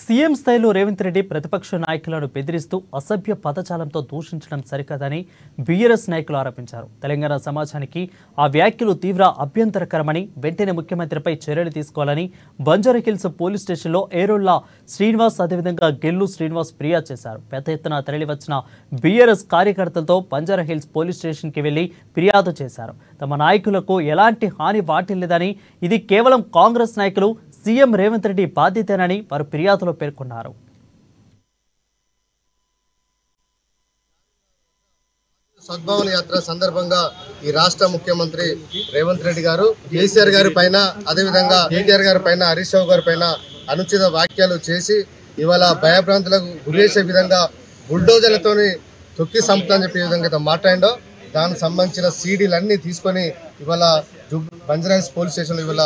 CM స్థాయిలో రేవంత్ రెడ్డి ప్రతిపక్ష నాయకులను బెదిరిస్తూ అసభ్య పదజాలంతో దూషించడం సరికాదని బీఆర్ఎస్ నాయకులు ఆరోపించారు. తెలంగాణ సమాజానికి ఆ వ్యాఖ్యలు తీవ్ర అభ్యంతరకరమని, వెంటనే ముఖ్యమంత్రిపై చర్యలు తీసుకోవాలని బంజారాహిల్స్ పోలీస్ స్టేషన్లో ఏరోళ్ల శ్రీనివాస్, అదేవిధంగా గెల్లు శ్రీనివాస్ ఫిర్యాదు చేశారు. పెద్ద ఎత్తున తరలివచ్చిన బీఆర్ఎస్ కార్యకర్తలతో బంజారాహిల్స్ పోలీస్ స్టేషన్కి వెళ్లి ఫిర్యాదు చేశారు. తమ నాయకులకు ఎలాంటి హాని వాటిల్లేదని, ఇది కేవలం కాంగ్రెస్ నాయకులు సీఎం రేవంత్ రెడ్డి బాధ్యతేనని వారు ఫిర్యాదులో పేర్కొన్నారు. సద్భావన యాత్ర సందర్భంగా ఈ రాష్ట్ర ముఖ్యమంత్రి రేవంత్ రెడ్డి గారు కేసీఆర్ గారి పైన, అదేవిధంగా కేటీఆర్ గారి పైన, హరీష్ రావు గారి పైన అనుచిత వ్యాఖ్యలు చేసి ఇవాళ భయభ్రాంతులకు గురి చేసే విధంగా బుల్డోజర్లతోని తొక్కి సంపుతా అని చెప్పే విధంగా మాట్లాడిండో దానికి సంబంధించిన సీడీలన్నీ తీసుకొని ఇవాళ బంజారాహిల్స్ పోలీస్ స్టేషన్లో ఇవాళ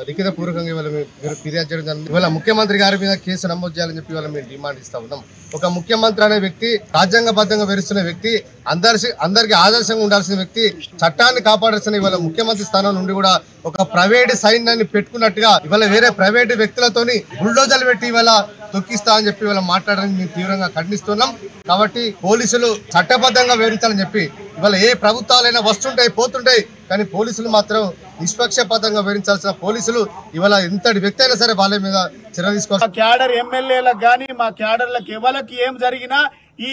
లిఖిత పూర్వకంగా ఇవాళ మీరు ఫిర్యాదు చేయడం జరిగింది. ఇవాళ ముఖ్యమంత్రి గారి మీద కేసు నమోదు చేయాలని చెప్పి ఇవాళ మేము డిమాండ్ ఇస్తా ఉన్నాం. ఒక ముఖ్యమంత్రి అనే వ్యక్తి, రాజ్యాంగబద్ధంగా వివరిస్తున్న వ్యక్తి, అందరికీ ఆదర్శంగా ఉండాల్సిన వ్యక్తి, చట్టాన్ని కాపాడాల్సిన ఇవాళ ముఖ్యమంత్రి స్థానం నుండి కూడా ఒక ప్రైవేట్ సైన్యాన్ని పెట్టుకున్నట్టుగా ఇవాళ వేరే ప్రైవేట్ వ్యక్తులతోని బుల్డోజర్లు పెట్టి ఇవాళ తొక్కిస్తా అని చెప్పి ఇవాళ మాట్లాడడానికి మేము తీవ్రంగా ఖండిస్తున్నాం. కాబట్టి పోలీసులు చట్టబద్ధంగా వివరించాలని చెప్పి ఇవాళ ఏ ప్రభుత్వాలైనా వస్తుంటాయి పోతుంటాయి, కానీ పోలీసులు మాత్రం నిష్పక్షపాతంగా వివరించాల్సిన పోలీసులు ఇవాళ ఎంతటి వ్యక్తి అయినా సరే వాళ్ళ మీద చర్య తీసుకోవాలి. క్యాడర్ ఎమ్మెల్యేలకు గానీ మా క్యాడర్లకు ఎవరికి ఏం జరిగినా ఈ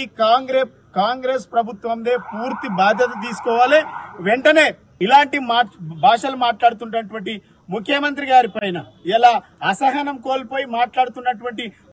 కాంగ్రెస్ ప్రభుత్వందే పూర్తి బాధ్యత తీసుకోవాలి. వెంటనే ఇలాంటి భాషలు మాట్లాడుతున్నటువంటి ముఖ్యమంత్రి గారి పైన, ఇలా అసహనం కోల్పోయి మాట్లాడుతున్నటువంటి